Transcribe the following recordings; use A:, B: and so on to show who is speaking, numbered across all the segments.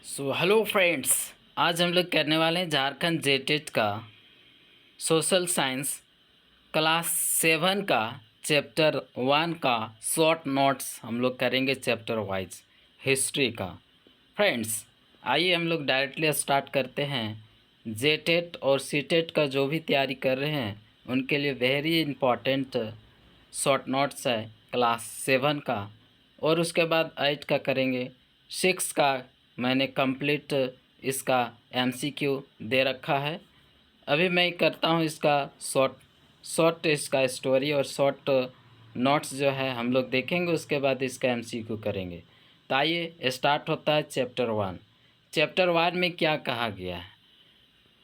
A: Hello friends. आज हम लोग करने वाले हैं झारखंड जेटेट का सोशल साइंस क्लास 7 का चैप्टर 1 का शॉर्ट नोट्स हम लोग करेंगे चैप्टर वाइज हिस्ट्री का। फ्रेंड्स, आइए हम लोग डायरेक्टली स्टार्ट करते हैं। जेटेट और सीटेट का जो भी तैयारी कर रहे हैं उनके लिए वेरी इम्पॉर्टेंट शॉर्ट नोट्स है क्लास 7 का, और उसके बाद 8 का करेंगे। 6 का मैंने कंप्लीट इसका एमसीक्यू दे रखा है। अभी मैं करता हूँ इसका शॉर्ट इसका स्टोरी और शॉर्ट नोट्स जो है हम लोग देखेंगे, उसके बाद इसका एमसीक्यू करेंगे। तो आइए स्टार्ट होता है चैप्टर 1। चैप्टर 1 में क्या कहा गया है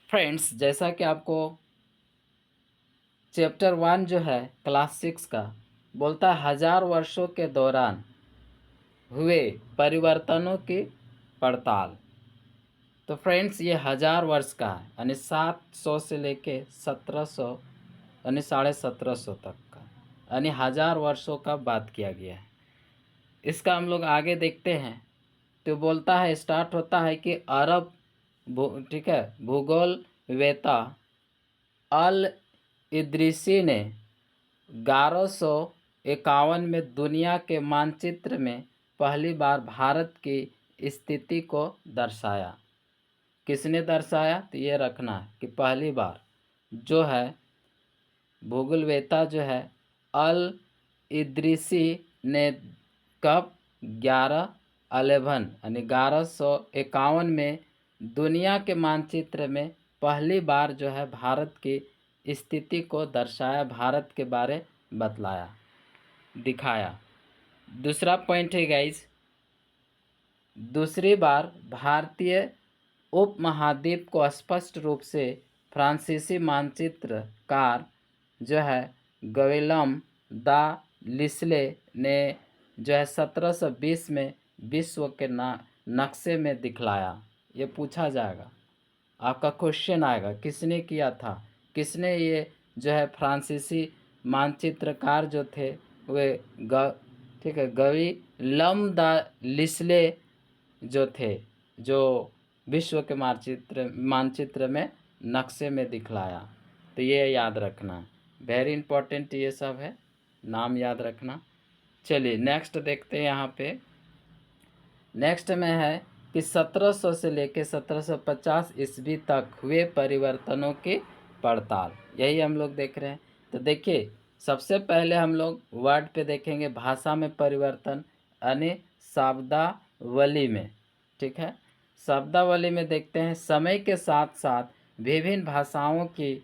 A: फ्रेंड्स, जैसा कि आपको चैप्टर 1 जो है क्लास 6 का बोलता है हजार वर्षों के दौरान हुए परिवर्तनों की पड़ताल। तो फ्रेंड्स, ये हजार वर्ष का है, यानी 700 से लेके 1700 यानी 1750 तक का, यानी हजार वर्षों का बात किया गया है। इसका हम लोग आगे देखते हैं। तो बोलता है, स्टार्ट होता है कि अरब ठीक है, भूगोल वेता अल इद्रिसी ने 1151 में दुनिया के मानचित्र में पहली बार भारत की स्थिति को दर्शाया। किसने दर्शाया? तो ये रखना है कि पहली बार जो है भूगोलवेता जो है अल इद्रिसी ने कब 1111 यानी 1151 में दुनिया के मानचित्र में पहली बार जो है भारत की स्थिति को दर्शाया, भारत के बारे बतलाया, दिखाया। दूसरा पॉइंट है गाइज, दूसरी बार भारतीय उपमहाद्वीप को स्पष्ट रूप से फ्रांसीसी मानचित्रकार जो है गविलम दा लिस्ले ने जो है 1720 में विश्व के नक्शे में दिखलाया। ये पूछा जाएगा, आपका क्वेश्चन आएगा, किसने किया था, किसने ये जो है फ्रांसीसी मानचित्रकार जो थे वे ठीक है गविलम दा लिस्ले जो थे, जो विश्व के मानचित्र में नक्शे में दिखलाया। तो ये याद रखना, वेरी इंपॉर्टेंट ये सब है, नाम याद रखना। चलिए नेक्स्ट देखते हैं। यहाँ पे नेक्स्ट में है कि 1700 से लेकर 1750 ईस्वी तक हुए परिवर्तनों की पड़ताल, यही हम लोग देख रहे हैं। तो देखिए, सबसे पहले हम लोग वर्ड पे देखेंगे, भाषा में परिवर्तन यानी शब्दावली में। ठीक है, शब्दावली में देखते हैं, समय के साथ साथ विभिन्न भाषाओं की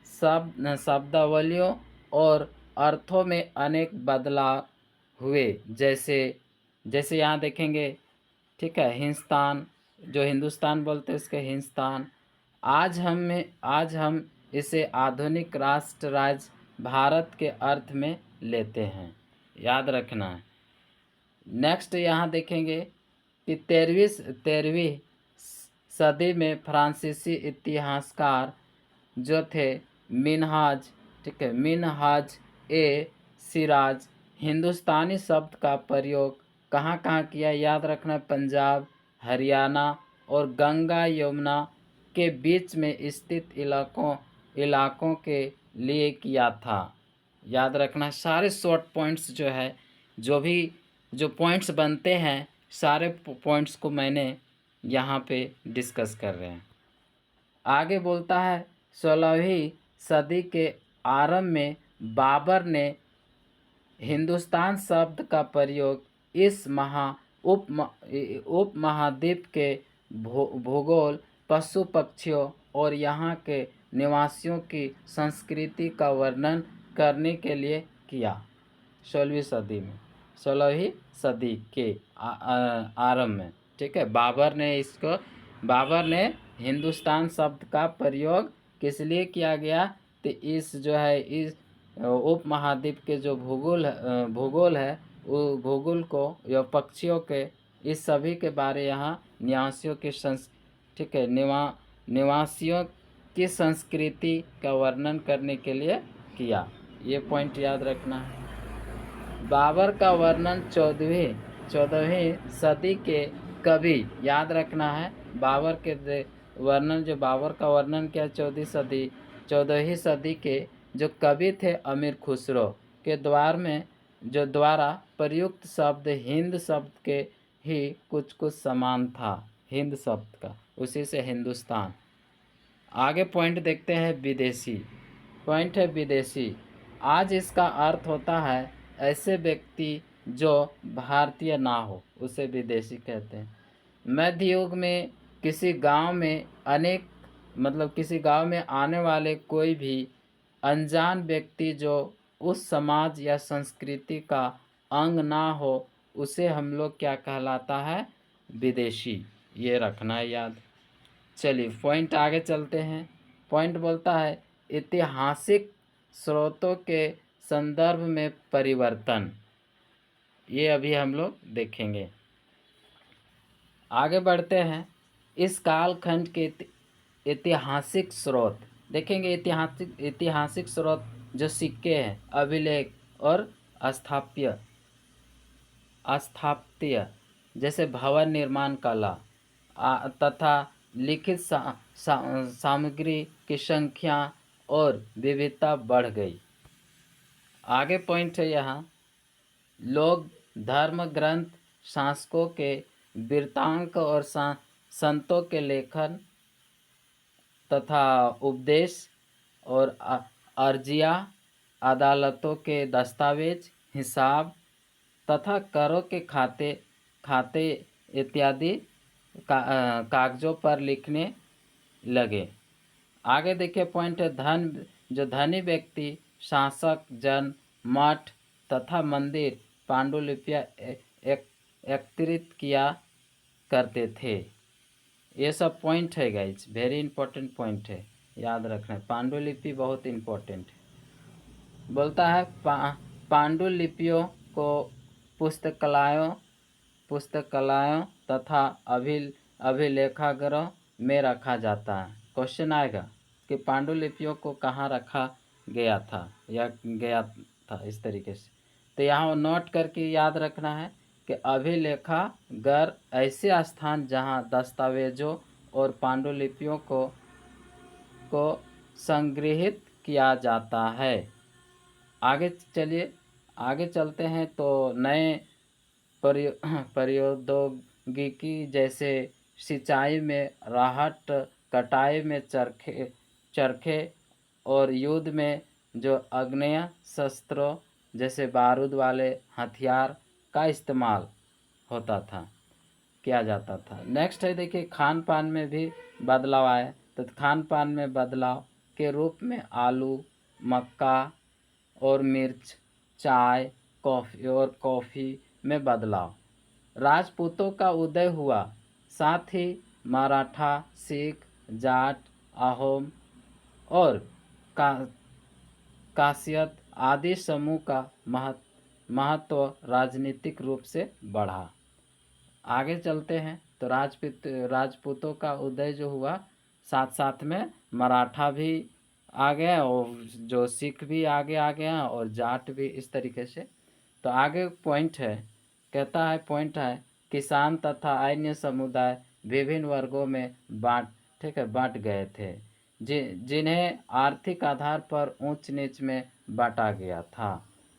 A: शब्दावलियों और अर्थों में अनेक बदलाव हुए। जैसे यहाँ देखेंगे, ठीक है, हिंदुस्तान, जो हिंदुस्तान बोलते हैं उसके हिंदुस्तान। आज हम इसे आधुनिक राष्ट्र राज्य भारत के अर्थ में लेते हैं, याद रखना है। नेक्स्ट यहाँ देखेंगे कि 13वीं सदी में फ्रांसीसी इतिहासकार जो थे मिनहाज, ठीक है, मिनहाज ए सिराज, हिंदुस्तानी शब्द का प्रयोग कहाँ कहाँ किया, याद रखना, पंजाब, हरियाणा और गंगा यमुना के बीच में स्थित इलाकों के लिए किया था। याद रखना, सारे शॉर्ट पॉइंट्स जो है, जो पॉइंट्स बनते हैं, सारे पॉइंट्स को मैंने यहाँ पे डिस्कस कर रहे हैं। आगे बोलता है, 16वीं सदी के आरंभ में बाबर ने हिंदुस्तान शब्द का प्रयोग इस उपमहाद्वीप के भूगोल, पशु पक्षियों और यहाँ के निवासियों की संस्कृति का वर्णन करने के लिए किया। 16वीं सदी के आरंभ में, ठीक है, बाबर ने हिंदुस्तान शब्द का प्रयोग किस लिए किया गया? तो इस जो है इस उपमहाद्वीप के जो भूगोल है वो भूगोल को या पक्षियों के इस सभी के बारे यहाँ निवासियों के ठीक है, निवासियों की संस्कृति का वर्णन करने के लिए किया। ये पॉइंट याद रखना है। बाबर का वर्णन 14वीं सदी के कवि याद रखना है। बाबर के वर्णन, जो बाबर का वर्णन किया 14वीं सदी के जो कवि थे अमीर खुसरो के द्वारा प्रयुक्त शब्द हिंद शब्द के ही कुछ कुछ समान था, हिंद शब्द का, उसी से हिंदुस्तान। आगे पॉइंट देखते हैं विदेशी। पॉइंट है विदेशी। आज इसका अर्थ होता है ऐसे व्यक्ति जो भारतीय ना हो, उसे विदेशी कहते हैं। मध्य युग में किसी गांव में किसी गांव में आने वाले कोई भी अनजान व्यक्ति जो उस समाज या संस्कृति का अंग ना हो, उसे हम लोग क्या कहलाता है? विदेशी। ये रखना है याद। चलिए पॉइंट आगे चलते हैं। पॉइंट बोलता है ऐतिहासिक स्रोतों के संदर्भ में परिवर्तन। ये अभी हम लोग देखेंगे। आगे बढ़ते हैं। इस कालखंड के ऐतिहासिक स्रोत देखेंगे। ऐतिहासिक स्रोत जो सिक्के हैं, अभिलेख और स्थापत्य जैसे भवन निर्माण कला तथा लिखित सामग्री की संख्या और विविधता बढ़ गई। आगे पॉइंट है यहाँ, लोग धर्म ग्रंथ, शासकों के वृत्तांत और संतों के लेखन तथा उपदेश और अर्जिया, अदालतों के दस्तावेज, हिसाब तथा करों के खाते इत्यादि कागज़ों पर लिखने लगे। आगे देखिए पॉइंट है जो धनी व्यक्ति, शासक, जन, मठ तथा मंदिर पांडुलिपियाँ एकत्रित किया करते थे। ये सब पॉइंट है गाइज, वेरी इंपॉर्टेंट पॉइंट है, याद रखना है। पांडुलिपि बहुत इंपॉर्टेंट है। बोलता है पांडुलिपियों को पुस्तकालयों तथा अभिलेखागारों में रखा जाता है। क्वेश्चन आएगा कि पांडुलिपियों को कहाँ रखा गया था इस तरीके से। तो यहाँ नोट करके याद रखना है कि अभिलेखागार ऐसे स्थान जहाँ दस्तावेजों और पांडुलिपियों को संग्रहित किया जाता है। आगे चलते हैं तो नए प्रौद्योगिकी जैसे सिंचाई में राहत, कटाई में चरखे और युद्ध में जो आग्नेय शस्त्रों जैसे बारूद वाले हथियार का इस्तेमाल किया जाता था। नेक्स्ट है देखिए, खान पान में भी बदलाव आए। तो खान पान में बदलाव के रूप में आलू, मक्का और मिर्च, चाय, कॉफ़ी में बदलाव, राजपूतों का उदय हुआ, साथ ही मराठा, सिख, जाट, अहोम और कासियत आदि समूह का महत्व राजनीतिक रूप से बढ़ा। आगे चलते हैं तो राजपूतों का उदय जो हुआ, साथ साथ में मराठा भी आ गया और जो सिख भी आगे आ गया और जाट भी, इस तरीके से। तो आगे पॉइंट है किसान तथा अन्य समुदाय विभिन्न वर्गों में बांट गए थे, जिन्हें आर्थिक आधार पर ऊंच नीच में बांटा गया था।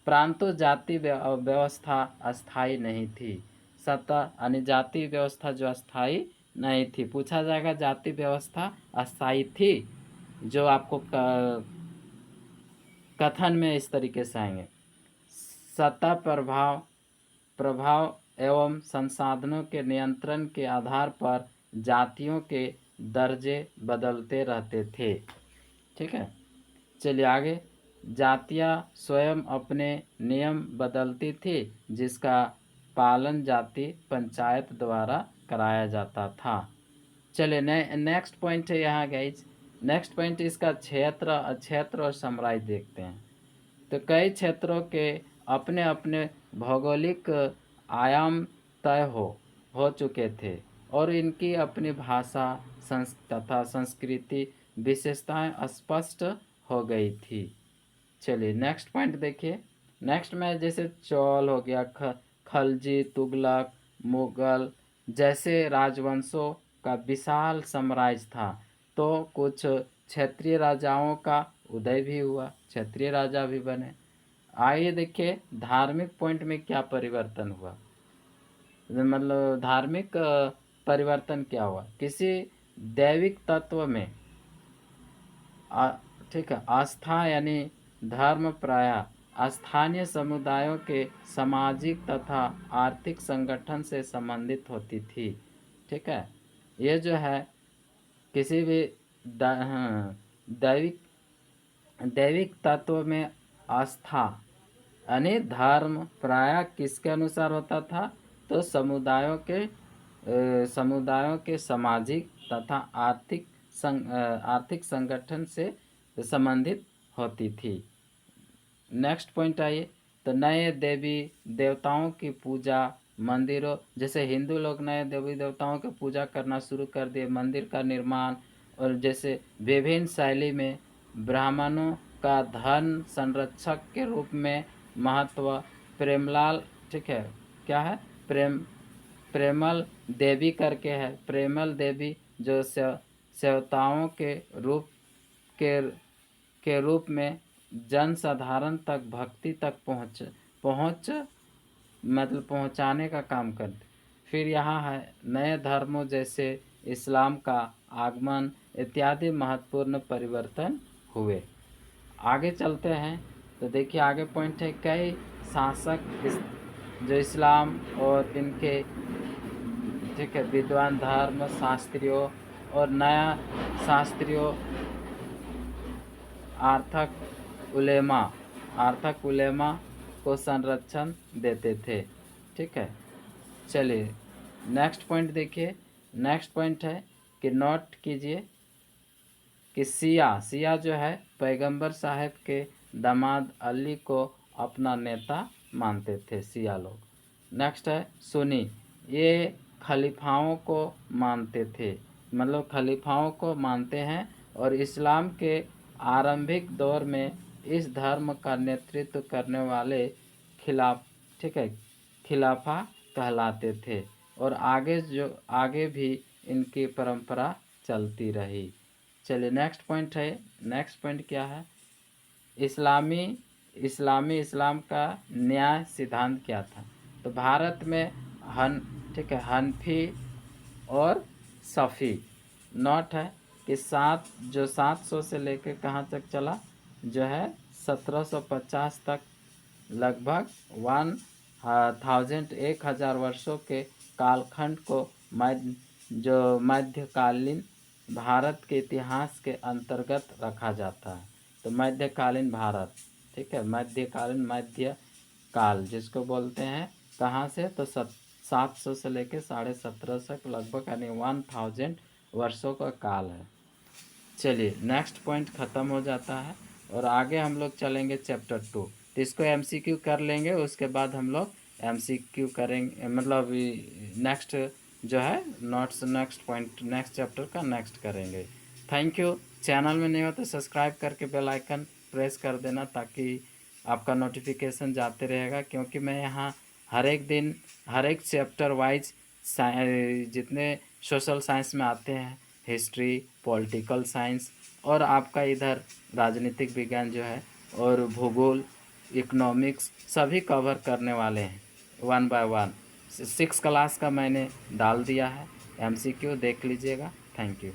A: परंतु जाति व्यवस्था अस्थायी नहीं थी। यानी जाति व्यवस्था जो अस्थायी नहीं थी। पूछा जाएगा जाति व्यवस्था अस्थायी थी, जो आपको कथन में इस तरीके से आएंगे, सत्ता प्रभाव एवं संसाधनों के नियंत्रण के आधार पर जातियों के दर्जे बदलते रहते थे। ठीक है, चलिए आगे। जातियाँ स्वयं अपने नियम बदलती थी, जिसका पालन जाति पंचायत द्वारा कराया जाता था। चलिए नेक्स्ट पॉइंट है यहाँ गाइज। नेक्स्ट पॉइंट इसका क्षेत्र और साम्राज्य देखते हैं। तो कई क्षेत्रों के अपने अपने भौगोलिक आयाम तय हो चुके थे और इनकी अपनी भाषा तथा संस्कृति विशेषताएं स्पष्ट हो गई थी। चलिए नेक्स्ट पॉइंट देखिए। नेक्स्ट में जैसे चौल हो गया, खलजी, तुगलक, मुगल, जैसे राजवंशों का विशाल साम्राज्य था, तो कुछ क्षेत्रीय राजाओं का उदय भी हुआ, क्षेत्रीय राजा भी बने। आइए देखिए धार्मिक पॉइंट में क्या परिवर्तन हुआ, मतलब धार्मिक परिवर्तन क्या हुआ। किसी दैविक तत्व में ठीक है, आस्था यानी धर्म प्रायः स्थानीय समुदायों के सामाजिक तथा आर्थिक संगठन से संबंधित होती थी। ठीक है, ये जो है किसी भी हाँ, दैविक दैविक तत्व में आस्था यानी धर्म प्रायः किसके अनुसार होता था, तो समुदायों के सामाजिक तथा आर्थिक संगठन से संबंधित होती थी। नेक्स्ट पॉइंट आइए, तो नए देवी देवताओं की पूजा मंदिरों, जैसे हिंदू लोग नए देवी देवताओं की पूजा करना शुरू कर दिए, मंदिर का निर्माण, और जैसे विभिन्न शैली में ब्राह्मणों का धन संरक्षक के रूप में महत्व। प्रेमलाल, ठीक है, क्या है, प्रेमल देवी करके है, प्रेमल देवी जो सेवताओं के रूप के रूप में जनसाधारण तक भक्ति तक पहुँच मतलब पहुँचाने का काम करते। फिर यहाँ है नए धर्मों जैसे इस्लाम का आगमन इत्यादि महत्वपूर्ण परिवर्तन हुए। आगे चलते हैं, तो देखिए आगे पॉइंट है, कई शासक जो इस्लाम और इनके, ठीक है, विद्वान धर्म शास्त्रियों और नया शास्त्रियों आर्थक उलेमा को संरक्षण देते थे। ठीक है, चलिए नेक्स्ट पॉइंट देखिए। नेक्स्ट पॉइंट है कि नोट कीजिए कि सिया जो है पैगंबर साहब के दामाद अली को अपना नेता मानते थे सिया लोग। नेक्स्ट है सुन्नी, ये खलीफाओं को मानते थे, मतलब खलीफाओं को मानते हैं, और इस्लाम के आरंभिक दौर में इस धर्म का नेतृत्व करने वाले खिलाफ, ठीक है, खिलाफा कहलाते थे, और आगे भी इनकी परंपरा चलती रही। चलिए नेक्स्ट पॉइंट है, नेक्स्ट पॉइंट क्या है, इस्लाम का न्याय सिद्धांत क्या था। तो भारत में ठीक है, हनफी और सफ़ी नॉट है कि 700 से लेकर कहाँ तक चला, जो है 1750 तक, लगभग 1000 वर्षों के कालखंड को मध्यकालीन भारत के इतिहास के अंतर्गत रखा जाता है। तो मध्यकालीन भारत, ठीक है, मध्यकाल जिसको बोलते हैं, कहाँ से, तो 700 से लेकर 1750 तक, लगभग यानी 1000 वर्षों का काल है। चलिए नेक्स्ट पॉइंट ख़त्म हो जाता है, और आगे हम लोग चलेंगे चैप्टर 2। तो इसको MCQ कर लेंगे, उसके बाद हम लोग MCQ करेंगे, मतलब नेक्स्ट जो है notes, next point next chapter का नेक्स्ट करेंगे। Thank you. चैनल में नहीं हो तो सब्सक्राइब करके बेल आइकन प्रेस कर देना, ताकि आपका नोटिफिकेशन जाते रहेगा, क्योंकि मैं यहाँ हर एक दिन हर एक चैप्टर वाइज जितने सोशल साइंस में आते हैं, हिस्ट्री, पॉलिटिकल साइंस, और आपका इधर राजनीतिक विज्ञान जो है, और भूगोल, इकोनॉमिक्स, सभी कवर करने वाले हैं 1 बाय 1। 6 क्लास का मैंने डाल दिया है, MCQ देख लीजिएगा। Thank you.